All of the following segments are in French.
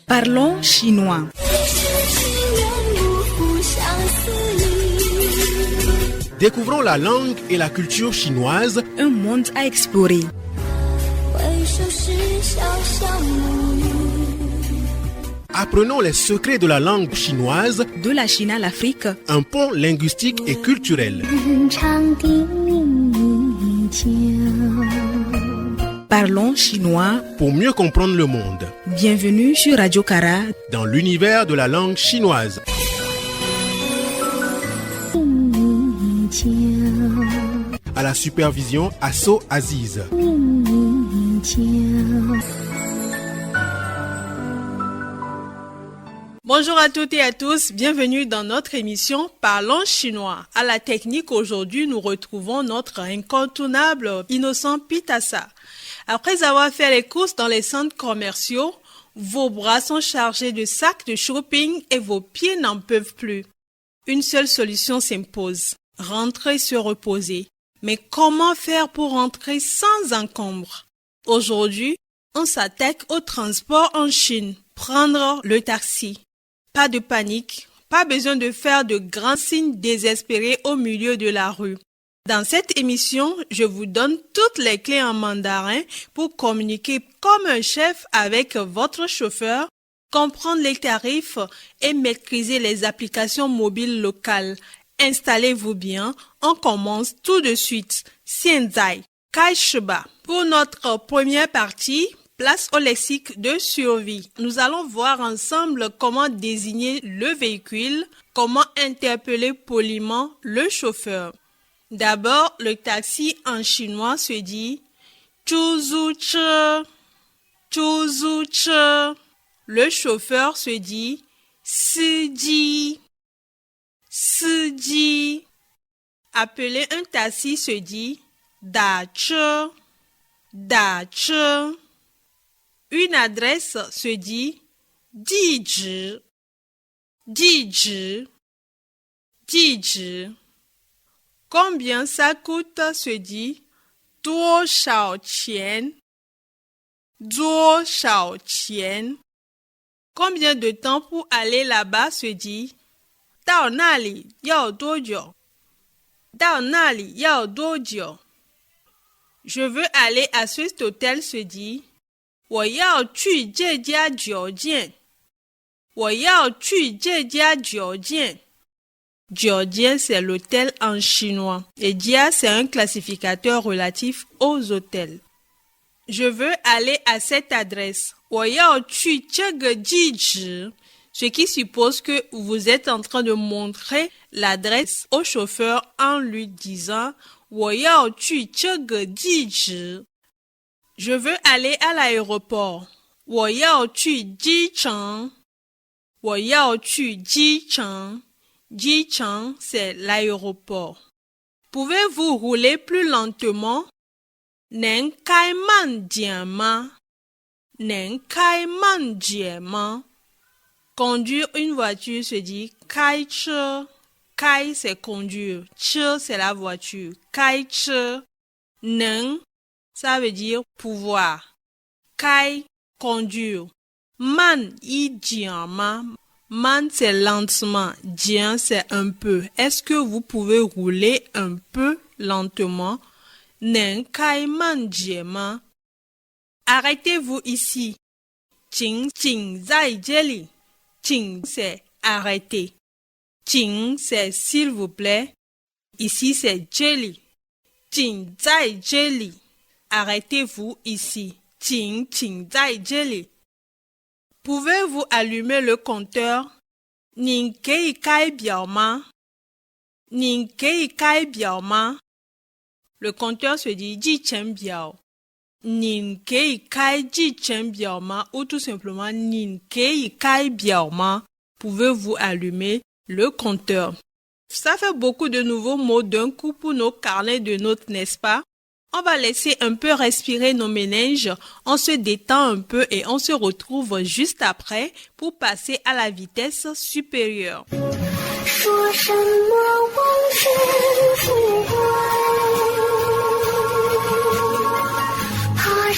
Parlons chinois. Découvrons la langue et la culture chinoise. Un monde à explorer. Apprenons les secrets de la langue chinoise. De la Chine à l'Afrique. Un pont linguistique et culturel. Parlons chinois. Pour mieux comprendre le monde. Bienvenue sur Radio Kara. Dans l'univers de la langue chinoise. À la supervision, Asso Aziz. Bonjour à toutes et à tous, bienvenue dans notre émission Parlons chinois. À la technique, aujourd'hui, nous retrouvons notre incontournable Innocent Pitassa. Après avoir fait les courses dans les centres commerciaux, vos bras sont chargés de sacs de shopping et vos pieds n'en peuvent plus. Une seule solution s'impose, rentrer se reposer. Mais comment faire pour rentrer sans encombre? Aujourd'hui, on s'attaque au transport en Chine, prendre le taxi. Pas de panique, pas besoin de faire de grands signes désespérés au milieu de la rue. Dans cette émission, je vous donne toutes les clés en mandarin pour communiquer comme un chef avec votre chauffeur, comprendre les tarifs et maîtriser les applications mobiles locales. Installez-vous bien, on commence tout de suite. Xianzai, Kaishiba. Pour notre première partie, place au lexique de survie. Nous allons voir ensemble comment désigner le véhicule, comment interpeller poliment le chauffeur. D'abord, le taxi en chinois se dit Zhuzuche. Zhuzuche. Le chauffeur se dit Siji. Siji. Appeler un taxi se dit Dache. Dache. Une adresse se dit Dizhi. Dizhi. Dizhi. Combien ça coûte se dit Duo shao qian. Duo shao qian. Combien de temps pour aller là-bas se dit Dao nali yao dojiu. Dao nali yao dojiu. Je veux aller à cet hôtel se dit 我要去这家酒店。我要去这家酒店。酒店 c'est l'hôtel en chinois et dia c'est un classificateur relatif aux hôtels. Je veux aller à cette adresse. 我要去这个地址。Ce qui suppose que vous êtes en train de montrer l'adresse au chauffeur en lui disant 我要去这个地址。Je veux aller à l'aéroport. 我要去机场。我要去机场。机场 c'est l'aéroport. Pouvez-vous rouler plus lentement? 能开慢点吗？能开慢点吗？ Conduire une voiture se dit 开车。开 c'est conduire. 车 c'est la voiture. 开车。能 ça veut dire pouvoir. Kai, conduire. Man, yi jian ma. Man, c'est lentement. Jian, c'est un peu. Est-ce que vous pouvez rouler un peu lentement? Nen kai man jian ma. Arrêtez-vous ici. Jing, jing, zai jeli. Jing, c'est arrêter. Jing, c'est s'il vous plaît. Ici, c'est jeli. Jing, zai jeli. Arrêtez-vous ici. Ting, ting, zai jeli. Pouvez-vous allumer le compteur? Nin kei kai biao ma? Nin kei kai biao ma? Le compteur se dit ji chen biao. Nin kei kai ji chen biao ma ou tout simplement nin kei kai biao ma. Pouvez-vous allumer le compteur? Ça fait beaucoup de nouveaux mots d'un coup pour nos carnets de notes, n'est-ce pas? On va laisser un peu respirer nos méninges, on se détend un peu et on se retrouve juste après pour passer à la vitesse supérieure.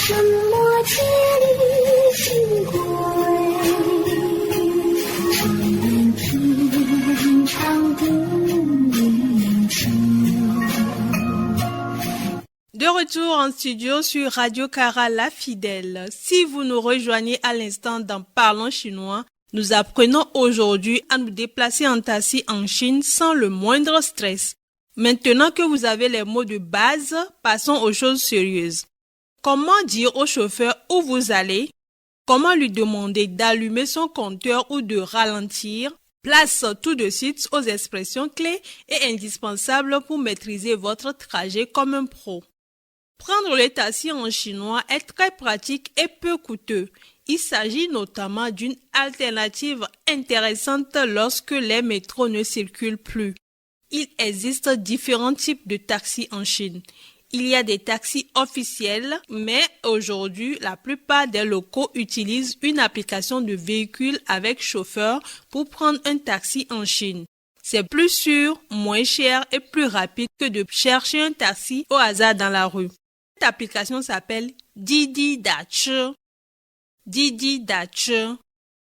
什么千里行归？只愿天长地久。De retour en studio sur Radio Cara La Fidèle. Si vous nous rejoignez à l'instant dans Parlons chinois, nous apprenons aujourd'hui à nous déplacer en taxi en Chine sans le moindre stress. Maintenant que vous avez les mots de base, passons aux choses sérieuses. Comment dire au chauffeur où vous allez? Comment lui demander d'allumer son compteur ou de ralentir? Place tout de suite aux expressions clés et indispensables pour maîtriser votre trajet comme un pro. Prendre le taxi en chinois est très pratique et peu coûteux. Il s'agit notamment d'une alternative intéressante lorsque les métros ne circulent plus. Il existe différents types de taxis en Chine. Il y a des taxis officiels, mais aujourd'hui, la plupart des locaux utilisent une application de véhicule avec chauffeur pour prendre un taxi en Chine. C'est plus sûr, moins cher et plus rapide que de chercher un taxi au hasard dans la rue. Cette application s'appelle Didi Dache. Didi Dache.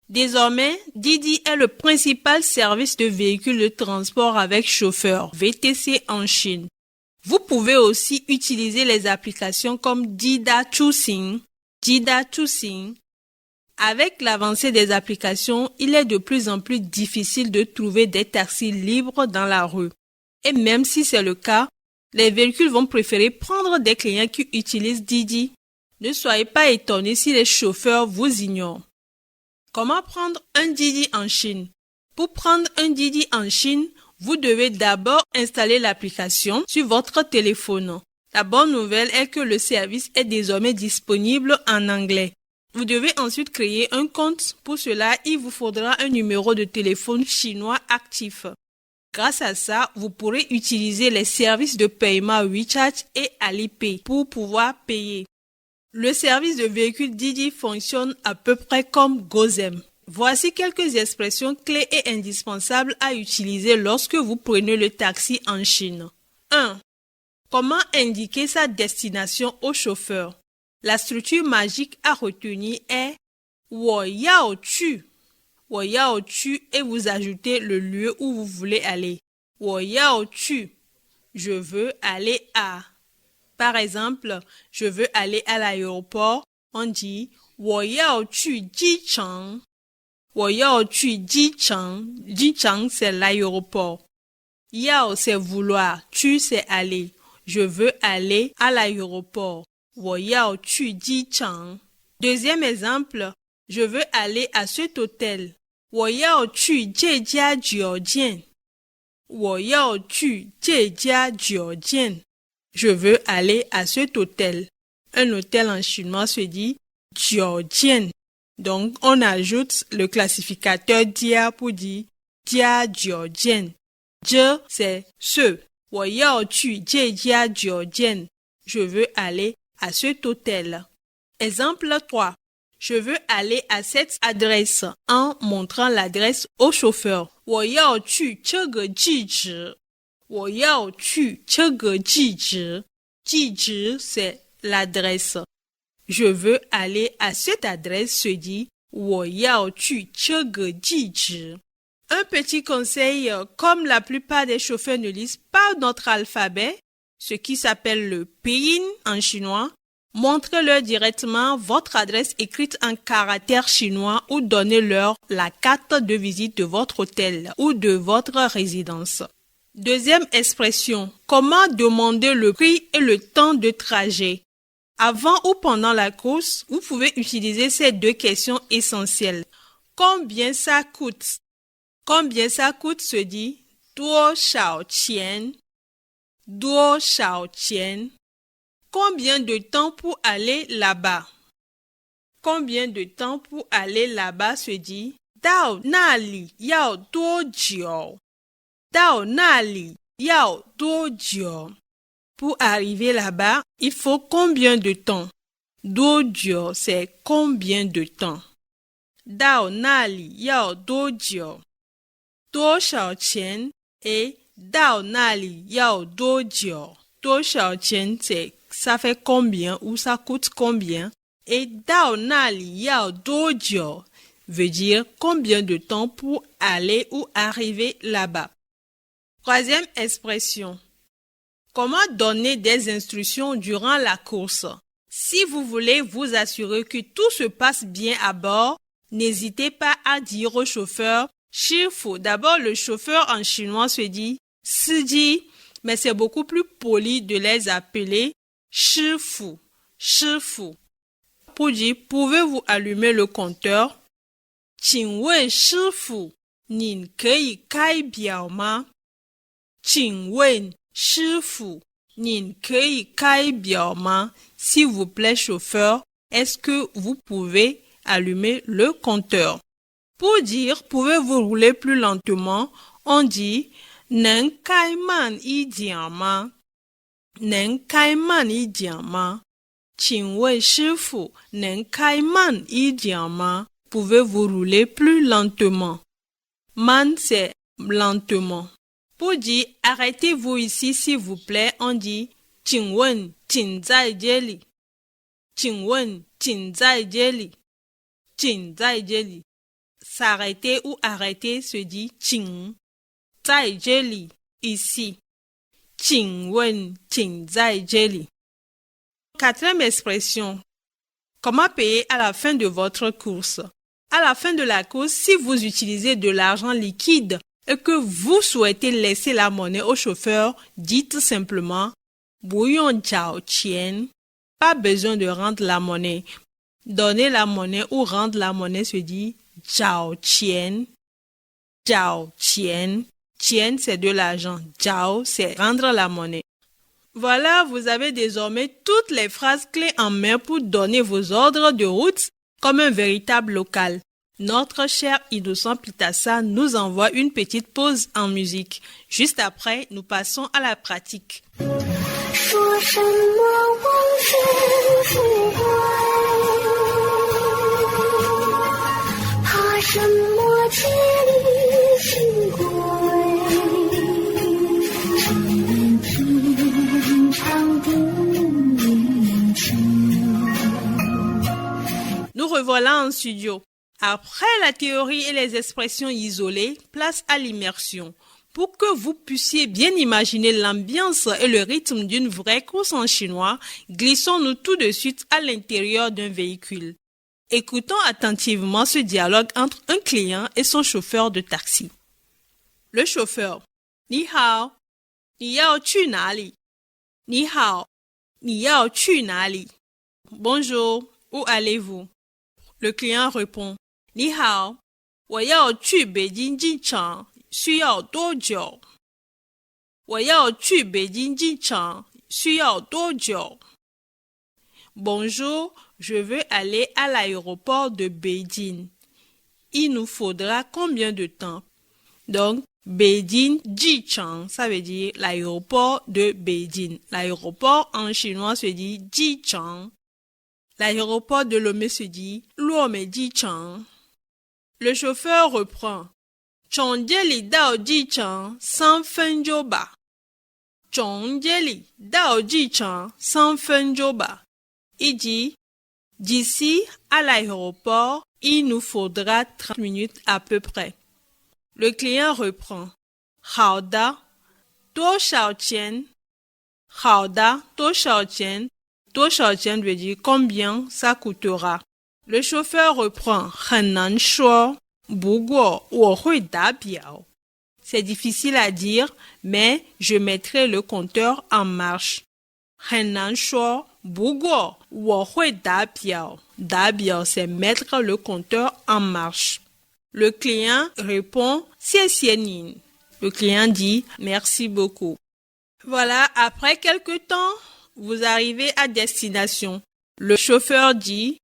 Désormais, Didi est le principal service de véhicule de transport avec chauffeur, VTC en Chine. Vous pouvez aussi utiliser les applications comme Dida Chuxing. Dida Chuxing. Avec l'avancée des applications, il est de plus en plus difficile de trouver des taxis libres dans la rue. Et même si c'est le cas, les véhicules vont préférer prendre des clients qui utilisent Didi. Ne soyez pas étonnés si les chauffeurs vous ignorent. Comment prendre un Didi en Chine? Pour prendre un Didi en Chine, vous devez d'abord installer l'application sur votre téléphone. La bonne nouvelle est que le service est désormais disponible en anglais. Vous devez ensuite créer un compte. Pour cela, il vous faudra un numéro de téléphone chinois actif. Grâce à ça, vous pourrez utiliser les services de paiement WeChat et Alipay pour pouvoir payer. Le service de véhicule Didi fonctionne à peu près comme Gozem. Voici quelques expressions clés et indispensables à utiliser lorsque vous prenez le taxi en Chine. 1. Comment indiquer sa destination au chauffeur? La structure magique à retenir est « wo yao tu ». Wo yao tu et vous ajoutez le lieu où vous voulez aller. Wo yao tu. Je veux aller à. Par exemple, je veux aller à l'aéroport. On dit wo yao tu Jicheng. Wo yao tu Jicheng. Jicheng, c'est l'aéroport. Yao, c'est vouloir. Tu, c'est aller. Je veux aller à l'aéroport. Wo yao tu Jicheng. Deuxième exemple, je veux aller à cet hôtel. 我要去这家酒店. 我要去这家酒店. Je veux aller à cet hôtel. Un hôtel en chinois se dit 酒店. Donc, on ajoute le classificateur dia pour dire jia 酒店. Je, c'est ce. 我要去这家酒店. Je veux aller à cet hôtel. Exemple 3. Je veux aller à cette adresse en montrant l'adresse au chauffeur. 我要去这个地址. 我要去这个地址. 地址, c'est l'adresse. Je veux aller à cette adresse se dit 我要去这个地址. Un petit conseil, comme la plupart des chauffeurs ne lisent pas notre alphabet, ce qui s'appelle le pinyin en chinois, montrez-leur directement votre adresse écrite en caractères chinois ou donnez-leur la carte de visite de votre hôtel ou de votre résidence. Deuxième expression, comment demander le prix et le temps de trajet? Avant ou pendant la course, vous pouvez utiliser ces deux questions essentielles. Combien ça coûte? Combien ça coûte se dit 多少钱? 多少钱? Combien de temps pour aller là-bas? Combien de temps pour aller là-bas se dit 到那里要多久? 到那里要多久? Pour arriver là-bas, il faut combien de temps? 多久 c'est combien de temps? 到那里要多久? 多少钱 et 到那里要多久? 多少钱 c'est ça fait combien ou ça coûte combien. Et dao nali yao dojo veut dire combien de temps pour aller ou arriver là-bas. Troisième expression. Comment donner des instructions durant la course? Si vous voulez vous assurer que tout se passe bien à bord, n'hésitez pas à dire au chauffeur « Shifu ». D'abord, le chauffeur en chinois se dit « Siji », mais c'est beaucoup plus poli de les appeler « Shifu ». Shifu. Pour dire « Pouvez-vous allumer le compteur ?» « Qing wen shifu, nin kei kai biao ma ?» « Qing wen shifu, nin kei kai biao ma ?» S'il vous plaît, chauffeur, est-ce que vous pouvez allumer le compteur? Pour dire « Pouvez-vous rouler plus lentement ?» on dit « Nen kai man yi jian ma ?» Nen kai man yi jian ma? Qing wen shifu, nen kai man yi jian ma? Pouvez-vous rouler plus lentement? Man, c'est lentement. Pour dire « Arrêtez-vous ici, s'il vous plaît », on dit « Qing wen qing zai jie li ». Qing wen qing zai jie li. Qing zai jie li. S'arrêter ou arrêter se dit « Qing zai jie li », ici. Qing wen qing zai jie li. Quatrième expression. Comment payer à la fin de votre course? À la fin de la course, si vous utilisez de l'argent liquide et que vous souhaitez laisser la monnaie au chauffeur, dites simplement « Bouillon jiao qian ». Pas besoin de rendre la monnaie. Donner la monnaie ou rendre la monnaie se dit « jiao qian ». Jiao qian. Qian, c'est de l'argent. Jiao, c'est rendre la monnaie. Voilà, vous avez désormais toutes les phrases clés en main pour donner vos ordres de route comme un véritable local. Notre cher Innocent Pitassa nous envoie une petite pause en musique. Juste après, nous passons à la pratique. 说什么往事不归，怕什么千里寻归。只愿天长地久。 Nous revoilà en studio. Après la théorie et les expressions isolées, place à l'immersion. Pour que vous puissiez bien imaginer l'ambiance et le rythme d'une vraie course en chinois, glissons-nous tout de suite à l'intérieur d'un véhicule. Écoutons attentivement ce dialogue entre un client et son chauffeur de taxi. Le chauffeur. Ni hao, ni yao tu na li? Ni hao, ni yao tu na li? Bonjour, où allez-vous? Le client répond. Ni hao, 我要去北京机场，需要多久？我要去北京机场，需要多久？ Bonjour, je veux aller à l'aéroport de Beijing. Il nous faudra combien de temps? Donc, Beijing Jichang, ça veut dire l'aéroport de Beijing. L'aéroport en chinois se dit Jichang. L'aéroport de Lomé se dit Luome Jichang. Le chauffeur reprend. 从这里到机场3分钟吧。从这里到机场3分钟吧。Il dit, d'ici à l'aéroport, il nous faudra 30 minutes à peu près. Le client reprend. 好的，多少钱？好的，多少钱？多少钱veut dire combien ça coûtera. Le chauffeur reprend. 很难说，不过我会打表。C'est difficile à dire, mais je mettrai le compteur en marche. 很难说，不过我会打表。打表 c'est mettre le compteur en marche. Le client répond 谢谢您. Le client dit merci beaucoup. Voilà, après quelque temps, vous arrivez à destination. Le chauffeur dit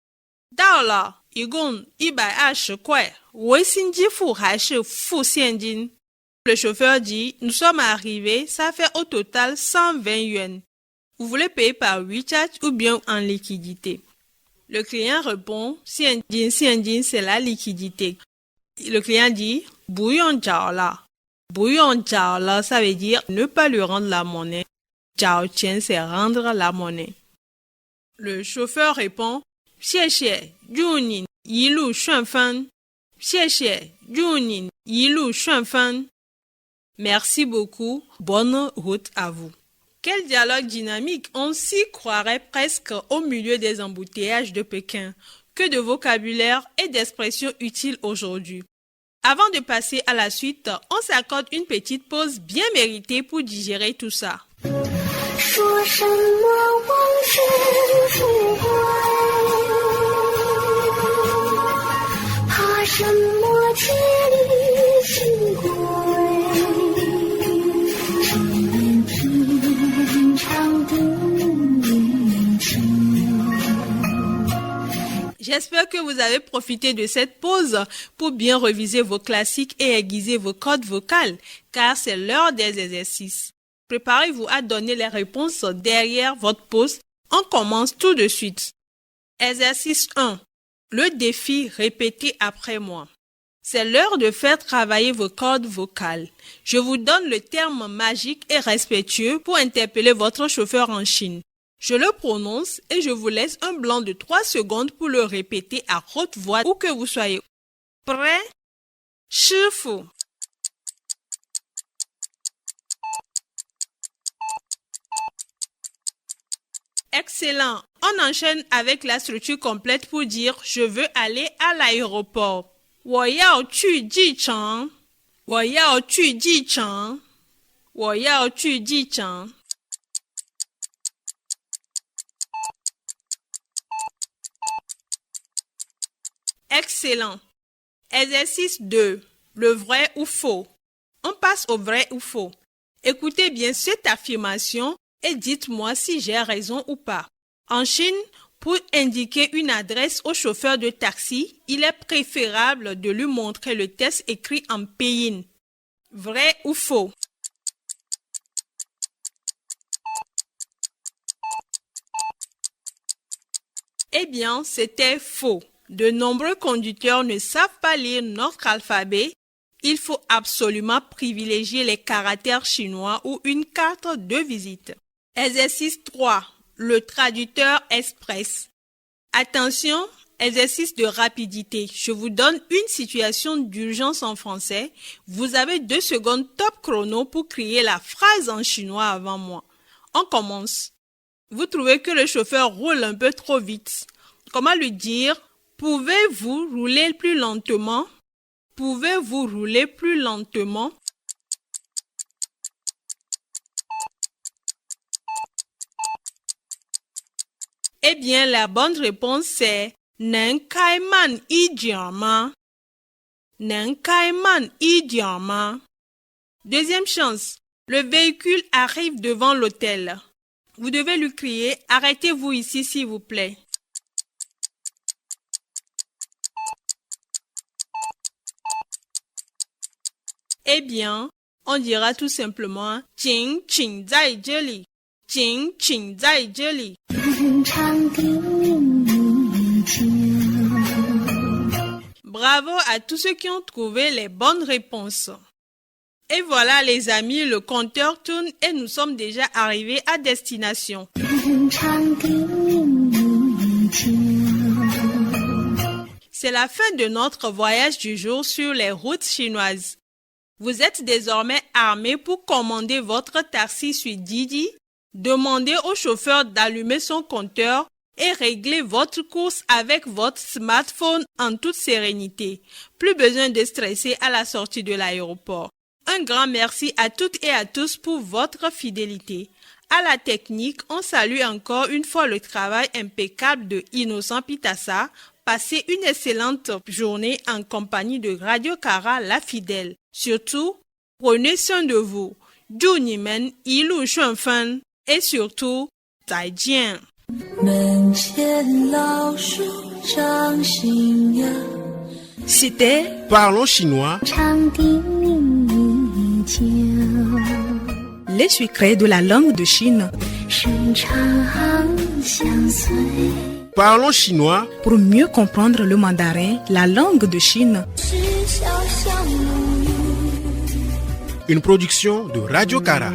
到了，一共120块，微信支付还是付现金？ Le chauffeur dit nous sommes arrivés, ça fait au total 120 yuan. Vous voulez payer par WeChat ou bien en liquidité? Le client répond 现金，现金 c'est la liquidité. Le client dit 不用找了，不用找了 ça veut dire ne pas lui rendre la monnaie. 找钱 c'est rendre la monnaie. Le chauffeur répond « 谢谢，祝您一路顺风。谢谢，祝您一路顺风。 Merci beaucoup, bonne route à vous. » Quel dialogue dynamique, on s'y croirait presque au milieu des embouteillages de Pékin. Que de vocabulaire et d'expressions utiles aujourd'hui. Avant de passer à la suite, on s'accorde une petite pause bien méritée pour digérer tout ça. 说什么往事复归，怕什么千里寻归，只愿平常的年轻。 J'espère que vous avez profité de cette pause pour bien réviser vos classiques et aiguiser vos cordes vocales, car c'est l'heure des exercices. Préparez-vous à donner les réponses derrière votre pause. On commence tout de suite. Exercice 1. Le défi répété après moi. C'est l'heure de faire travailler vos cordes vocales. Je vous donne le terme magique et respectueux pour interpeller votre chauffeur en Chine. Je le prononce et je vous laisse un blanc de 3 secondes pour le répéter à haute voix où que vous soyez. Prêt? 师傅 Excellent. On enchaîne avec la structure complète pour dire « Je veux aller à l'aéroport ». 我要去机场。我要去机场。我要去机场。 Excellent. Exercice 2. Le vrai ou faux. On passe au vrai ou faux. Écoutez bien cette affirmation et dites-moi si j'ai raison ou pas. En Chine, pour indiquer une adresse au chauffeur de taxi, il est préférable de lui montrer le texte écrit en pinyin. Vrai ou faux? Eh bien, c'était faux. De nombreux conducteurs ne savent pas lire notre alphabet. Il faut absolument privilégier les caractères chinois ou une carte de visite. Exercice 3. Le traducteur express. Attention, exercice de rapidité. Je vous donne une situation d'urgence en français. Vous avez 2 secondes top chrono pour crier la phrase en chinois avant moi. On commence. Vous trouvez que le chauffeur roule un peu trop vite. Comment lui dire? Pouvez-vous rouler plus lentement? Pouvez-vous rouler plus lentement? Eh bien, la bonne réponse c'est «能开慢一点吗？能开慢一点吗？ Deuxième chance. Le véhicule arrive devant l'hôtel. Vous devez lui crier « Arrêtez-vous ici s'il vous plaît ». Eh bien, on dira tout simplement « 请请在这里，请请在这里。 Bravo à tous ceux qui ont trouvé les bonnes réponses. Et voilà les amis, le compteur tourne et nous sommes déjà arrivés à destination. C'est la fin de notre voyage du jour sur les routes chinoises. Vous êtes désormais armés pour commander votre taxi sur Didi, demander au chauffeur d'allumer son compteur et régler votre course avec votre smartphone en toute sérénité. Plus besoin de stresser à la sortie de l'aéroport. Un grand merci à toutes et à tous pour votre fidélité. À la technique, on salue encore une fois le travail impeccable de Innocent Pitassa. Passez une excellente journée en compagnie de Radio Kara La Fidèle. Surtout, prenez soin de vous. 祝你们一路顺风 et surtout, 再见。门前老树长新芽。 C'était Parlons chinois. 长笛鸣叫， Les secrets de la langue de Chine 声长相随。 Parlons chinois. pour mieux comprendre le mandarin, la langue de Chine. 是小小母语。 Une production de Radio Kara.